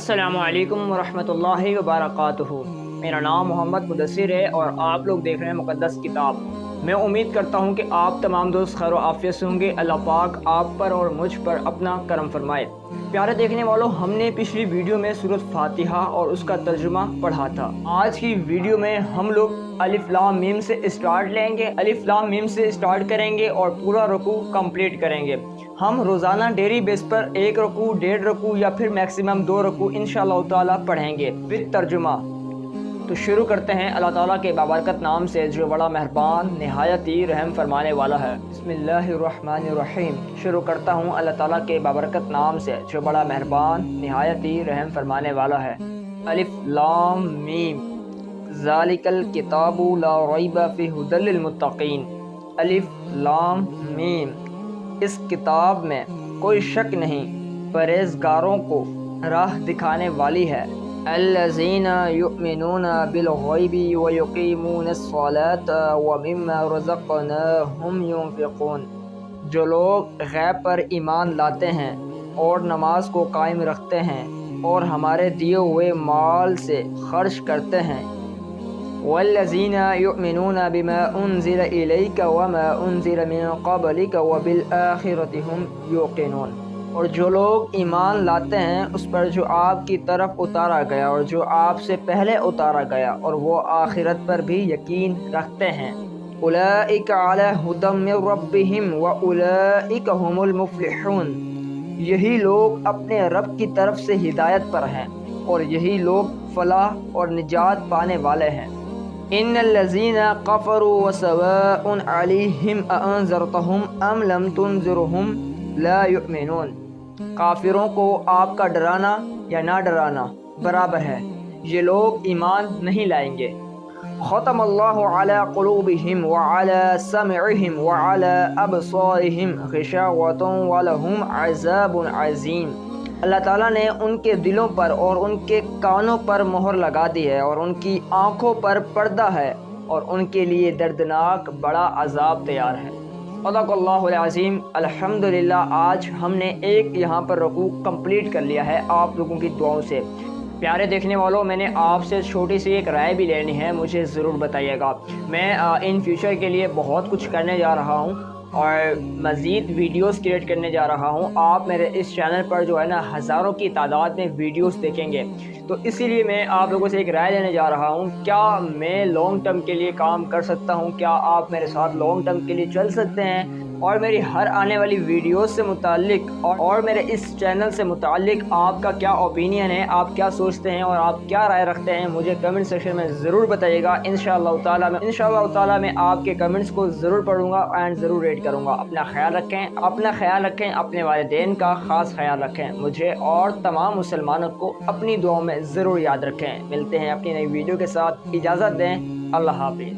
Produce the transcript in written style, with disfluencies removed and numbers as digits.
अस्सलामु अलैकुम वरहमतुल्लाहि वबरकातुहू। मेरा नाम मोहम्मद मुदस्सिर है और आप लोग देख रहे हैं मुक़द्दस किताब। मैं उम्मीद करता हूं कि आप तमाम दोस्त खैर आफियत से होंगे। अल्लाह पाक आप पर और मुझ पर अपना करम फरमाए। प्यारे देखने वालों, हमने पिछली वीडियो में सूरत फातिहा और उसका तर्जुमा पढ़ा था। आज की वीडियो में हम लोग अलिफ लाम मीम से स्टार्ट लेंगे, अलिफ लाम मीम से स्टार्ट करेंगे और पूरा रुकू कंप्लीट करेंगे। हम रोज़ाना डेली बेस पर 1 रुकू, 1.5 रुकू या फिर मैक्सिमम 2 रुकू इंशाअल्लाह ताला पढ़ेंगे विद तर्जुमा। तो शुरू करते हैं अल्लाह ताला के बाबरकत नाम से जो बड़ा मेहरबान निहायत ही रहम फरमाने वाला है। बिस्मिल्लाहिर्रहमानिर्रहीम। शुरू करता हूँ अल्लाह ताला के बाबरकत नाम से जो बड़ा मेहरबान निहायत ही रहम फरमाने वाला है। अलिफ लाम मीम ज़ालिकल किताबु ला रैब फीहि हुदल लिल मुत्तकीन। अलिफ लाम मीम, इस किताब में कोई शक नहीं, परहेज़गारों को राह दिखाने वाली है। अल्लज़ीना युमिनूना बिल गैबि व युकीमूनस्सलात व मिम्मा रज़क़नाहुम युनफ़िक़ून। जो लोग गैब पर ईमान लाते हैं और नमाज को कायम रखते हैं और हमारे दिए हुए माल से खर्च करते हैं। वल्लज़ीना युमिनूना बिमा उन्ज़िला इलैका व मा उन्ज़िला मिन क़ब्लिका व बिल आखिरति हुम युक़िनून। और जो लोग ईमान लाते हैं उस पर जो आपकी तरफ उतारा गया और जो आपसे पहले उतारा गया, और वो आखिरत पर भी यकीन रखते हैं। उलाइका अला हुदम मिन रब्बिहिम व उलाइका हुमुल मुफ़्लिहून। यही लोग अपने रब की तरफ से हिदायत पर हैं और यही लोग फलाह और निजात पाने वाले हैं। इन्नल्लज़ीना कफ़रू व सवाउन अलैहिम अअन्ज़रतहुम अम लम तुनज़िरहुम ला युमिनून। काफिरों को आपका डराना या ना डराना बराबर है, ये लोग ईमान नहीं लाएंगे। ख़तमल्लाहु अला क़ुलूबिहिम व अला समइहिम व अला अबसारिहिम ग़िशावतुन व लहुम अज़ाबुन अज़ीम। अल्लाह ताला ने उनके दिलों पर और उनके कानों पर मोहर लगा दी है और उनकी आँखों पर पर्दा है और उनके लिए दर्दनाक बड़ा अजाब तैयार है। सदक़ल्लाहुल अज़ीम। अल्हम्दुलिल्लाह, आज हमने एक यहाँ पर रुकू कंप्लीट कर लिया है आप लोगों की दुआओं से। प्यारे देखने वालों, मैंने आपसे छोटी सी एक राय भी लेनी है, मुझे ज़रूर बताइएगा। मैं इन फ्यूचर के लिए बहुत कुछ करने जा रहा हूँ और मज़ीद वीडियोस क्रिएट करने जा रहा हूँ। आप मेरे इस चैनल पर जो है ना हज़ारों की तादाद में वीडियोस देखेंगे, तो इसीलिए मैं आप लोगों से एक राय लेने जा रहा हूँ। क्या मैं लॉन्ग टर्म के लिए काम कर सकता हूँ? क्या आप मेरे साथ लॉन्ग टर्म के लिए चल सकते हैं? और मेरी हर आने वाली वीडियोस से मुताल्लिक और मेरे इस चैनल से मुताल्लिक आपका क्या ओपिनियन है, आप क्या सोचते हैं और आप क्या राय रखते हैं, मुझे कमेंट सेक्शन में ज़रूर बताइएगा। इंशाअल्लाह ताला मैं आपके कमेंट्स को ज़रूर पढ़ूँगा एंड ज़रूर रेड करूँगा। अपना ख्याल रखें, अपने वालिदैन का ख़ास ख्याल रखें। मुझे और तमाम मुसलमानों को अपनी दुआओं में ज़रूर याद रखें। मिलते हैं अपनी नई वीडियो के साथ, इजाज़त दें, अल्लाह हाफ़िज़।